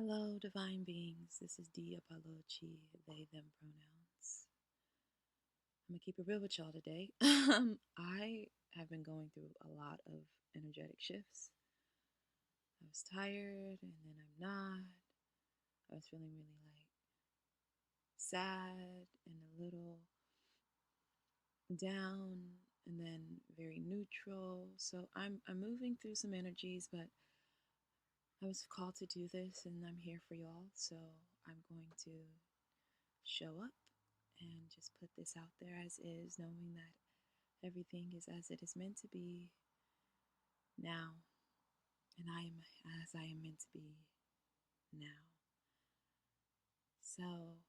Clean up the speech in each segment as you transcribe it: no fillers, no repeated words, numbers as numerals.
Hello, divine beings. This is Dia Palochi, they, them pronouns. I'm gonna keep it real with y'all today. I have been going through a lot of energetic shifts. I was tired, and then I'm not. I was feeling really sad and a little down, and then very neutral. So I'm moving through some energies, but I was called to do this, and I'm here for y'all. So I'm going to show up and just put this out there as is, knowing that everything is as it is meant to be now, and I am as I am meant to be now. So,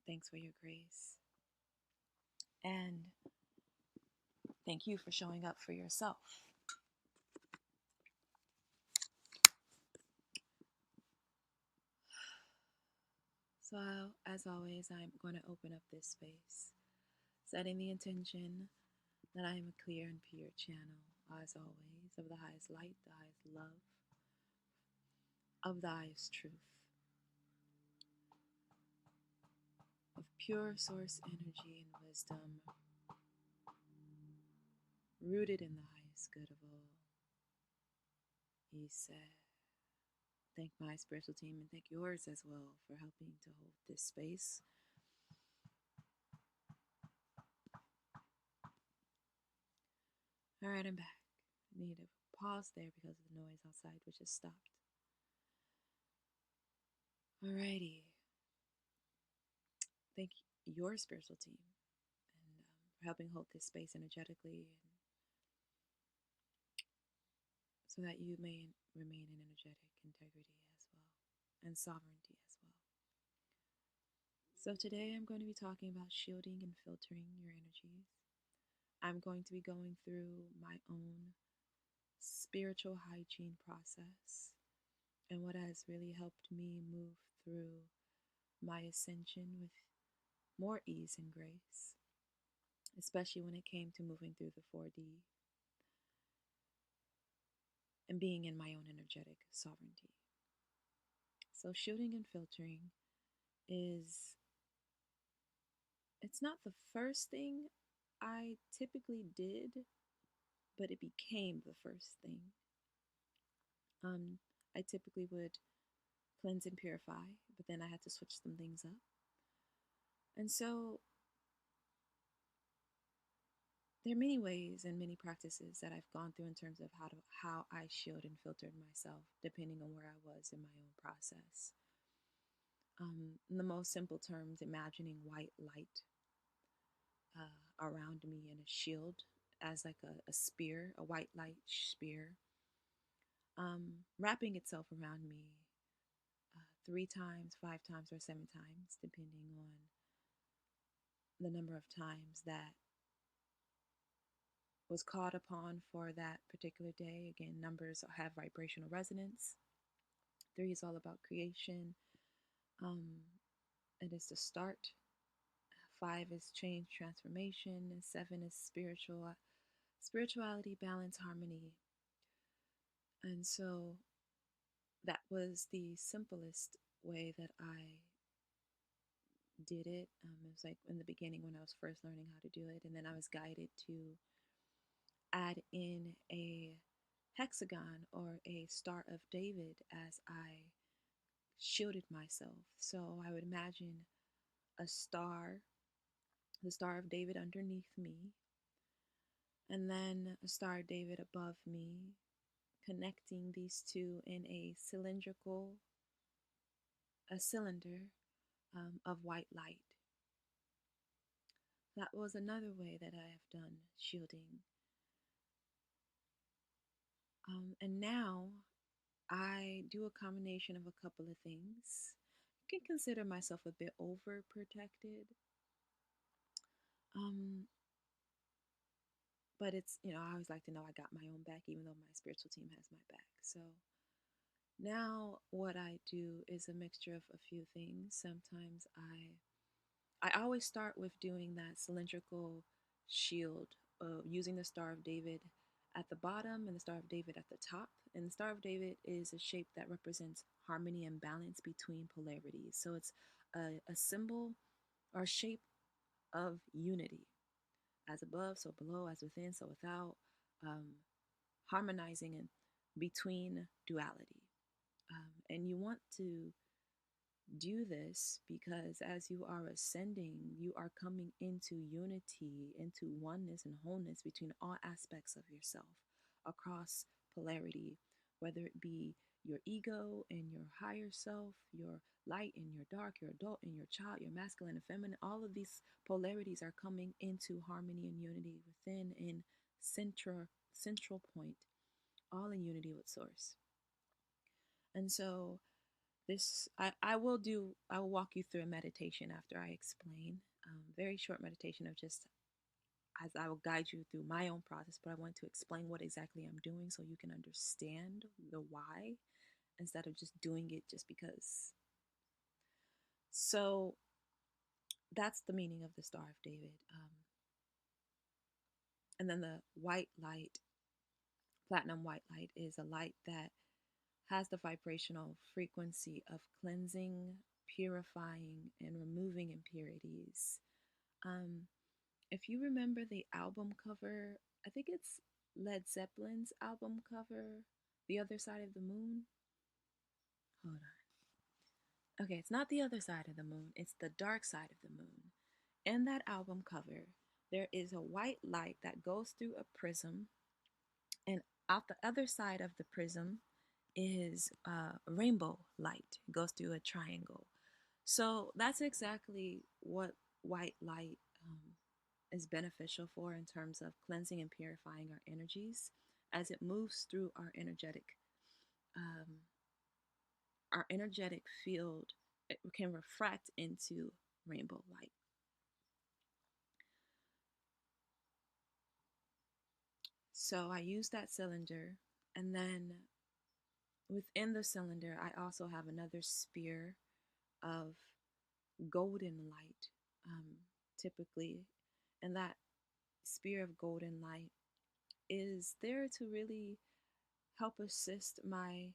thanks for your grace, and thank you for showing up for yourself. So, as always, I'm going to open up this space, setting the intention that I am a clear and pure channel, as always, of the highest light, the highest love, of the highest truth, of pure source energy and wisdom, rooted in the highest good of all. He said, thank my spiritual team and thank yours as well for helping to hold this space. All right, I'm back. I need to pause there because of the noise outside, which has stopped. Alrighty. Thank your spiritual team and for helping hold this space energetically, and so that you may remain in energetic integrity as well and sovereignty as well. So today I'm going to be talking about shielding and filtering your energies. I'm going to be going through my own spiritual hygiene process and what has really helped me move through my ascension with more ease and grace, especially when it came to moving through the 4D and being in my own energetic sovereignty. So shielding and filtering it's not the first thing I typically did, but it became the first thing. I typically would cleanse and purify, but then I had to switch some things up. And so there are many ways and many practices that I've gone through in terms of how I shield and filtered myself, depending on where I was in my own process. In the most simple terms, imagining white light around me in a shield as like a spear, a white light spear, wrapping itself around me 3 times, 5 times, or 7 times, depending on the number of times that was called upon for that particular day. Again, numbers have vibrational resonance. 3 is all about creation. It is the start. 5 is change, transformation. And 7 is spirituality, balance, harmony. And so that was the simplest way that I did it. It was like in the beginning when I was first learning how to do it, and then I was guided to add in a hexagon or a Star of David as I shielded myself. So I would imagine a star, the Star of David underneath me, and then a Star of David above me, connecting these two in a cylinder of white light. That was another way that I have done shielding. And now I do a combination of a couple of things. I can consider myself a bit overprotected. But it's, I always like to know I got my own back, even though my spiritual team has my back. So now what I do is a mixture of a few things. Sometimes I always start with doing that cylindrical shield, using the Star of David at the bottom and the Star of David at the top, And the Star of David is a shape that represents harmony and balance between polarities. So it's a symbol or shape of unity, as above, so below, as within, so without, um, harmonizing in between duality. And you want to do this because as you are ascending, you are coming into unity, into oneness and wholeness between all aspects of yourself across polarity, whether it be your ego and your higher self, your light and your dark, your adult and your child, your masculine and feminine. All of these polarities are coming into harmony and unity within in central point, all in unity with source. And so I will walk you through a meditation after I explain. Very short meditation of just as I will guide you through my own process, but I want to explain what exactly I'm doing so you can understand the why instead of just doing it just because. So that's the meaning of the Star of David. And then the white light, platinum white light, is a light that has the vibrational frequency of cleansing, purifying, and removing impurities. Um, if you remember the album cover, I think it's Led Zeppelin's album cover, The Other Side of the Moon. Hold on. Okay, it's not The Other Side of the Moon, it's The Dark Side of the Moon. In that album cover, there is a white light that goes through a prism, and out the other side of the prism is rainbow light. It goes through a triangle. So that's exactly what white light is beneficial for in terms of cleansing and purifying our energies as it moves through um, our energetic field. It can refract into rainbow light. So I use that cylinder, and then within the cylinder, I also have another spear of golden light, typically, and that spear of golden light is there to really help assist my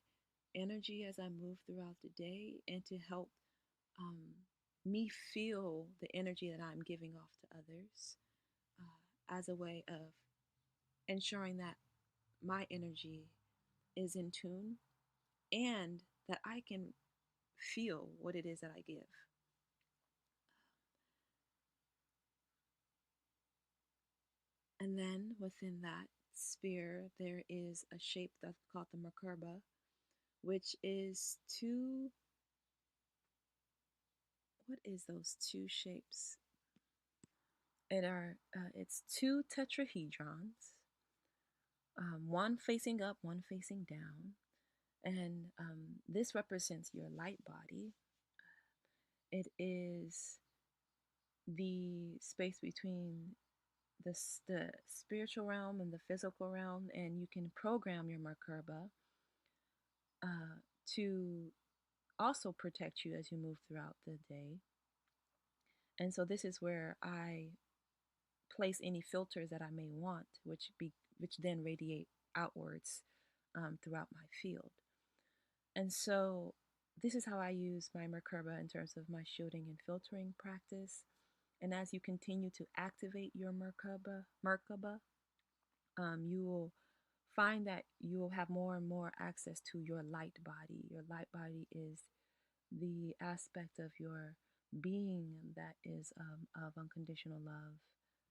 energy as I move throughout the day and to help um, me feel the energy that I'm giving off to others as a way of ensuring that my energy is in tune and that I can feel what it is that I give. And then within that sphere, there is a shape that's called the Merkaba, which is two. What is those two shapes? It's two tetrahedrons, one facing up, one facing down, and this represents your light body. It is the space between the spiritual realm and the physical realm, and you can program your Merkaba to also protect you as you move throughout the day. And so this is where I place any filters that I may want, which then radiate outwards throughout my field. And so this is how I use my Merkaba in terms of my shielding and filtering practice. And as you continue to activate your Merkaba, you will find that you will have more and more access to your light body. Your light body is the aspect of your being that is of unconditional love,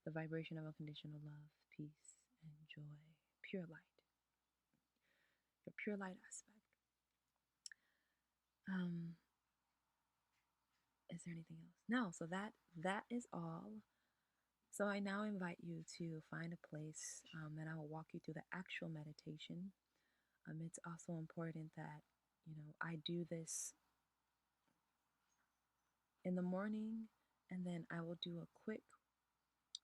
the vibration of unconditional love, peace, and joy, pure light, your pure light aspect. Um, is there anything else? No. So that is all. So I now invite you to find a place, and I will walk you through the actual meditation. It's also important that I do this in the morning, and then I will do a quick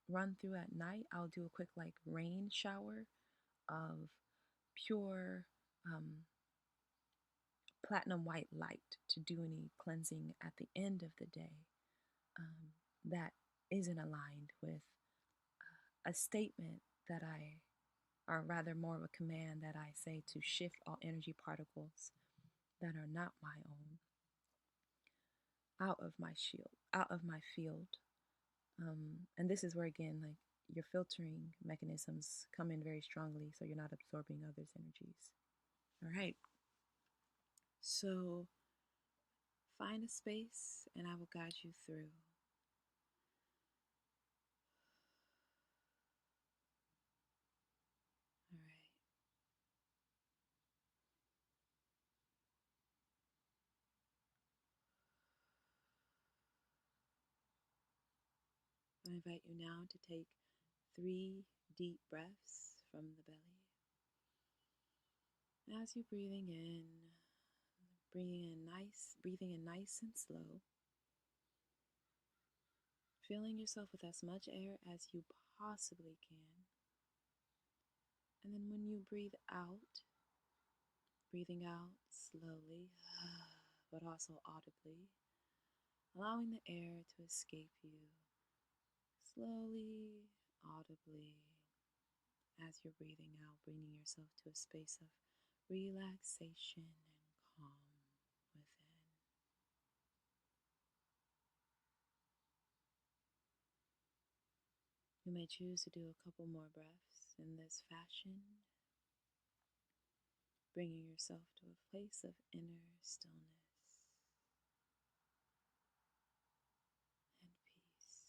run through at night. I'll do a quick like rain shower of pure platinum white light to do any cleansing at the end of the day that isn't aligned with a statement that I or rather more of a command that I say to shift all energy particles that are not my own out of my shield, out of my field. And this is where, again, like your filtering mechanisms come in very strongly so you're not absorbing others' energies. All right. So find a space and I will guide you through. All right. I invite you now to take 3 deep breaths from the belly. As you're breathing in nice and slow, filling yourself with as much air as you possibly can. And then when you breathing out slowly, but also audibly, allowing the air to escape you slowly, audibly, as you're breathing out, bringing yourself to a space of relaxation and calm within. You may choose to do a couple more breaths in this fashion, bringing yourself to a place of inner stillness and peace.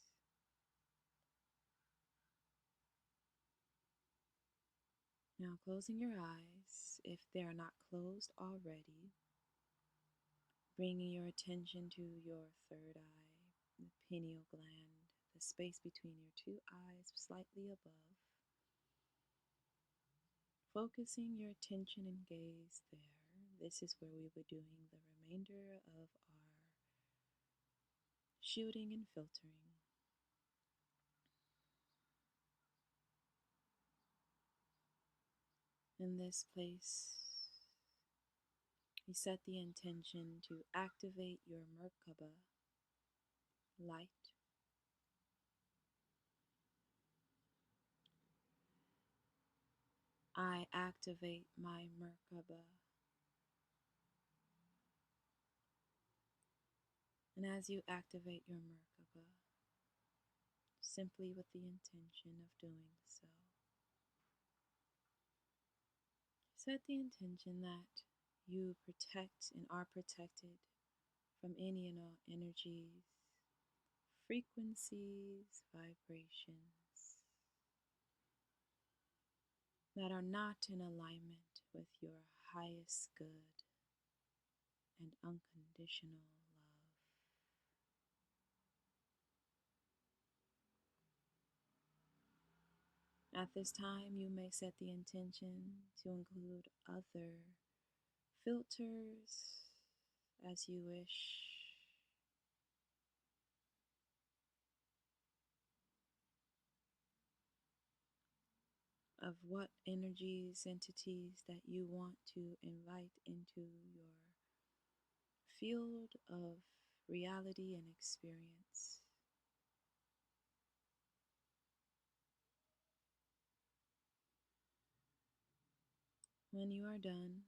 Now, closing your eyes, if they are not closed already, bringing your attention to your third eye, the pineal gland, the space between your 2 eyes, slightly above. Focusing your attention and gaze there. This is where we will be doing the remainder of our shielding and filtering. In this place, we set the intention to activate your Merkaba light. I activate my Merkaba. And as you activate your Merkaba, simply with the intention of doing so, set the intention that you protect and are protected from any and all energies, frequencies, vibrations that are not in alignment with your highest good and unconditional love. At this time, you may set the intention to include other filters as you wish. Of what energies, entities that you want to invite into your field of reality and experience. When you are done,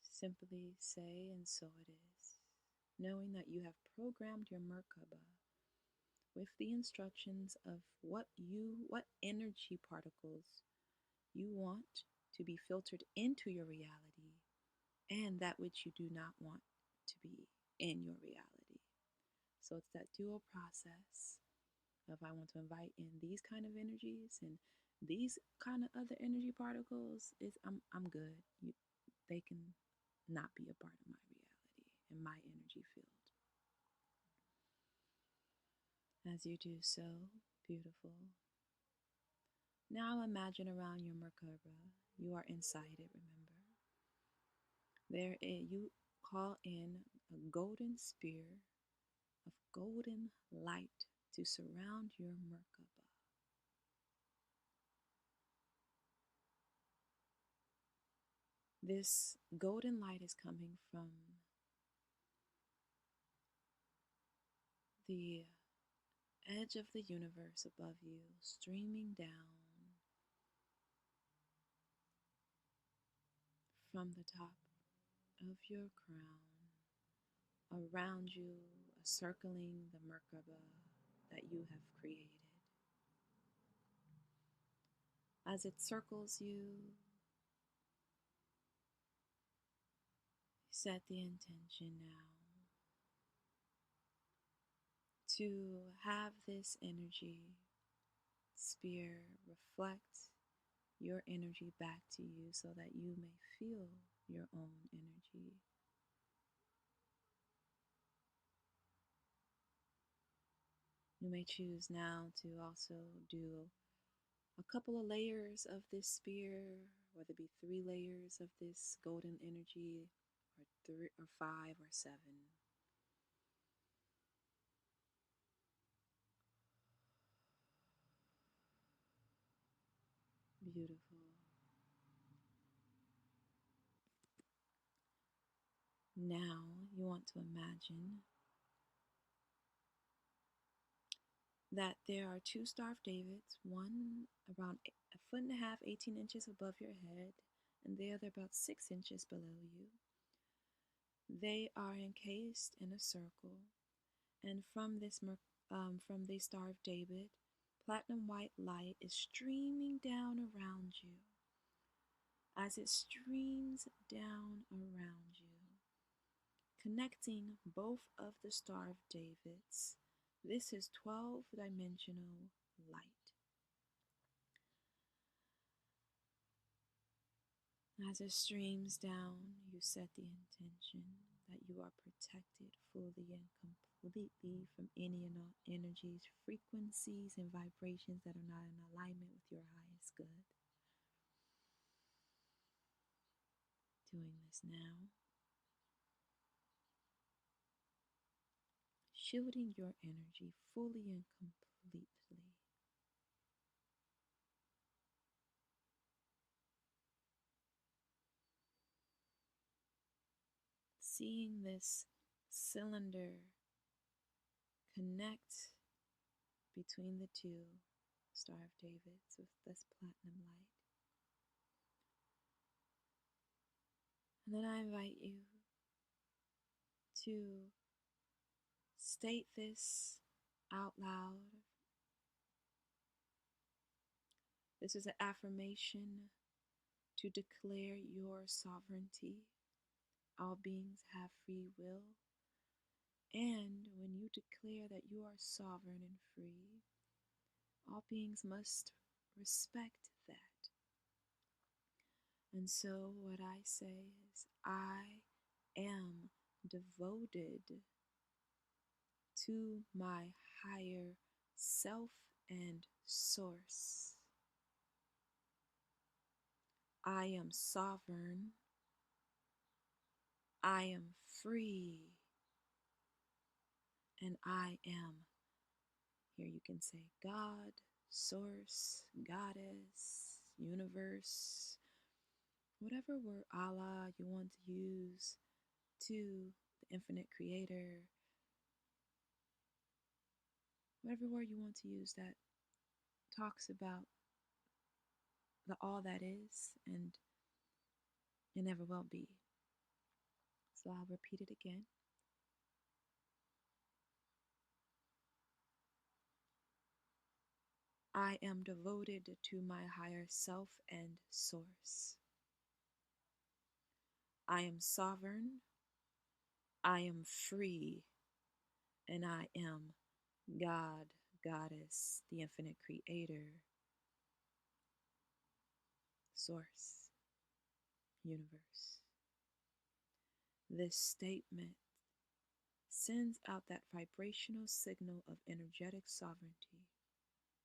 simply say, and so it is, knowing that you have programmed your Merkaba with the instructions of what energy particles you want to be filtered into your reality and that which you do not want to be in your reality. So it's that dual process of I want to invite in these kind of energies and these kind of other energy particles. I'm good. They can not be a part of my reality and my energy field. As you do so, beautiful. Now imagine around your Merkaba. You are inside it, remember. You call in a golden spear of golden light to surround your Merkaba. This golden light is coming from the edge of the universe above you, streaming down from the top of your crown, around you, circling the Merkaba that you have created. As it circles you, set the intention now to have this energy sphere reflect your energy back to you so that you may feel your own energy. You may choose now to also do a couple of layers of this sphere, whether it be 3 layers of this golden energy, or 5 or 7. Beautiful. Now you want to imagine that there are 2 Star of Davids, one around a foot and a half, 18 inches above your head, and the other about 6 inches below you. They are encased in a circle, and from from the Star of David, platinum white light is streaming down around you. As it streams down around you, connecting both of the Star of Davids, this is 12-dimensional light. As it streams down, you set the intention that you are protected fully and completely from any and all energies, frequencies, and vibrations that are not in alignment with your highest good. Doing this now, shielding your energy fully and completely. Seeing this cylinder connect between the two Star of Davids with this platinum light. And then I invite you to state this out loud. This is an affirmation to declare your sovereignty. All beings have free will. And when you declare that you are sovereign and free, all beings must respect that. And so what I say is, I am devoted to my higher self and source. I am sovereign. I am free. And I am, here you can say God, source, goddess, universe, whatever word, Allah, you want to use, to the infinite creator, whatever word you want to use that talks about the all that is and it never will be. So I'll repeat it again. I am devoted to my higher self and source. I am sovereign. I am free. And I am God, Goddess, the infinite creator, source, universe. This statement sends out that vibrational signal of energetic sovereignty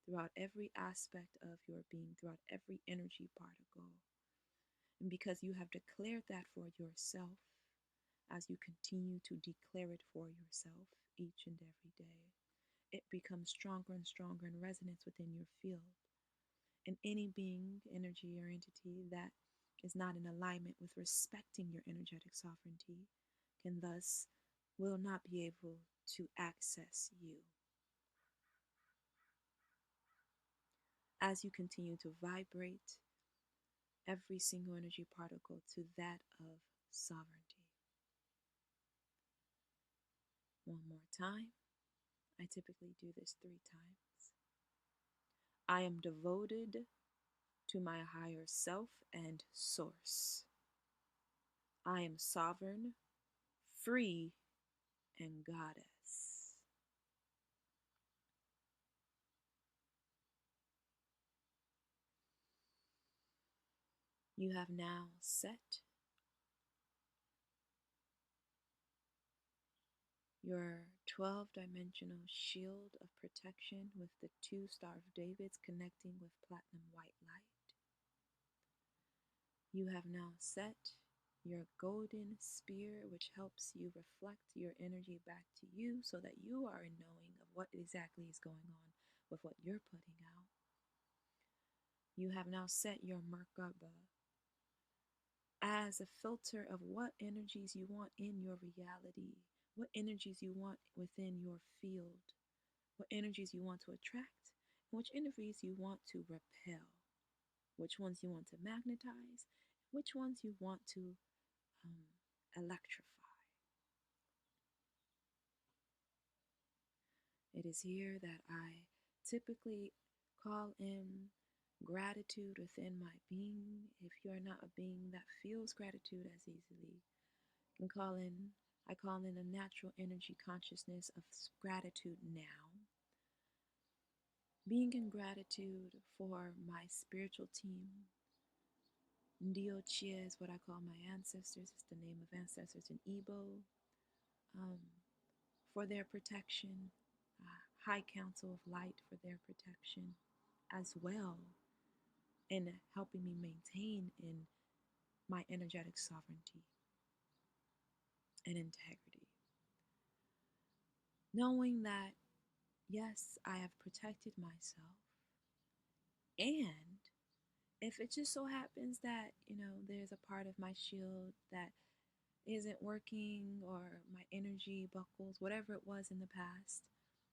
throughout every aspect of your being, throughout every energy particle. And because you have declared that for yourself, as you continue to declare it for yourself each and every day, it becomes stronger and stronger in resonance within your field. And any being, energy, or entity that is not in alignment with respecting your energetic sovereignty can thus will not be able to access you. As you continue to vibrate every single energy particle to that of sovereignty. One more time. I typically do this 3 times. I am devoted to my higher self and source. I am sovereign, free, and goddess. You have now set your 12-dimensional shield of protection with the 2 Star of Davids connecting with platinum white light. You have now set your golden spear, which helps you reflect your energy back to you so that you are in knowing of what exactly is going on with what you're putting out. You have now set your Merkaba as a filter of what energies you want in your reality, what energies you want within your field, what energies you want to attract, and which energies you want to repel, which ones you want to magnetize, which ones you want to electrify. It is here that I typically call in gratitude within my being. If you're not a being that feels gratitude as easily, I call in a natural energy consciousness of gratitude now. Being in gratitude for my spiritual team. Ndio Chia is what I call my ancestors. It's the name of ancestors in Igbo. For their protection. High Council of Light for their protection as well, in helping me maintain in my energetic sovereignty and integrity. Knowing that, yes, I have protected myself, and if it just so happens that, there's a part of my shield that isn't working or my energy buckles, whatever it was in the past,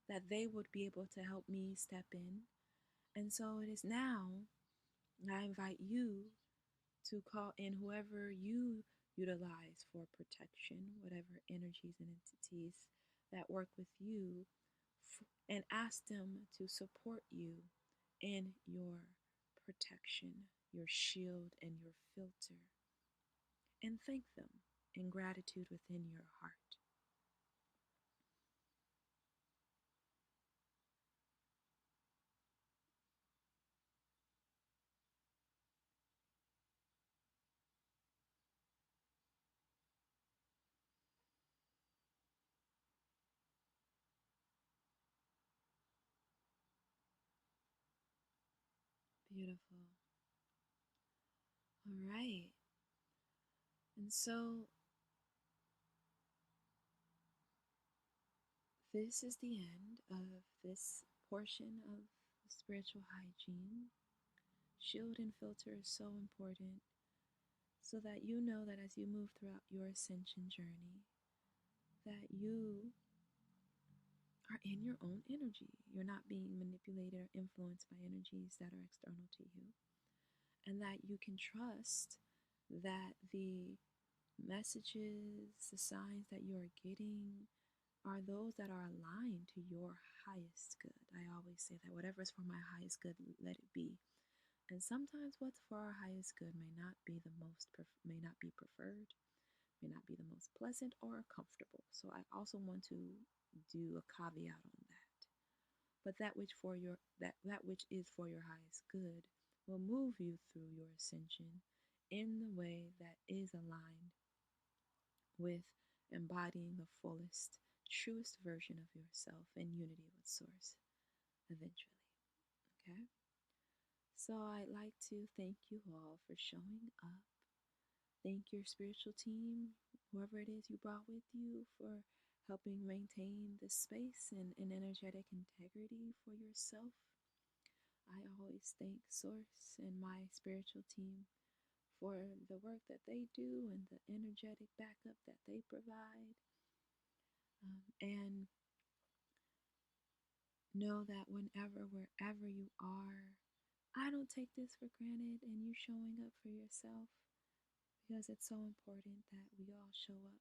that they would be able to help me step in. And so it is now, I invite you to call in whoever you utilize for protection, whatever energies and entities that work with you, and ask them to support you in your protection, your shield, and your filter. And thank them in gratitude within your heart. Beautiful. All right. And so this is the end of this portion of spiritual hygiene. Shield and filter is so important so that you know that as you move throughout your ascension journey, that you are in your own energy. You're not being manipulated or influenced by energies that are external to you. And that you can trust that the messages, the signs that you are getting are those that are aligned to your highest good. I always say that whatever is for my highest good, let it be. And sometimes what's for our highest good may not be may not be preferred, may not be the most pleasant or comfortable. So I also want to do a caveat on that. But that which is for your highest good will move you through your ascension in the way that is aligned with embodying the fullest, truest version of yourself in unity with Source eventually. Okay? So I'd like to thank you all for showing up. Thank your spiritual team, whoever it is you brought with you, for helping maintain this space and energetic integrity for yourself. I always thank Source and my spiritual team for the work that they do and the energetic backup that they provide. And know that wherever you are, I don't take this for granted, and you showing up for yourself, because it's so important that we all show up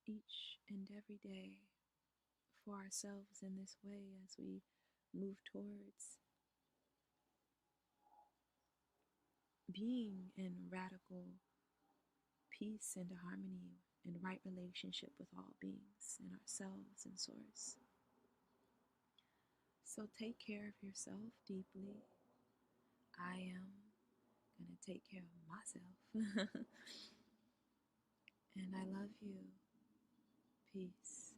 each and every day for ourselves in this way as we move towards being in radical peace and harmony and right relationship with all beings and ourselves and source. So take care of yourself deeply. I am going to take care of myself. And I love you. Peace.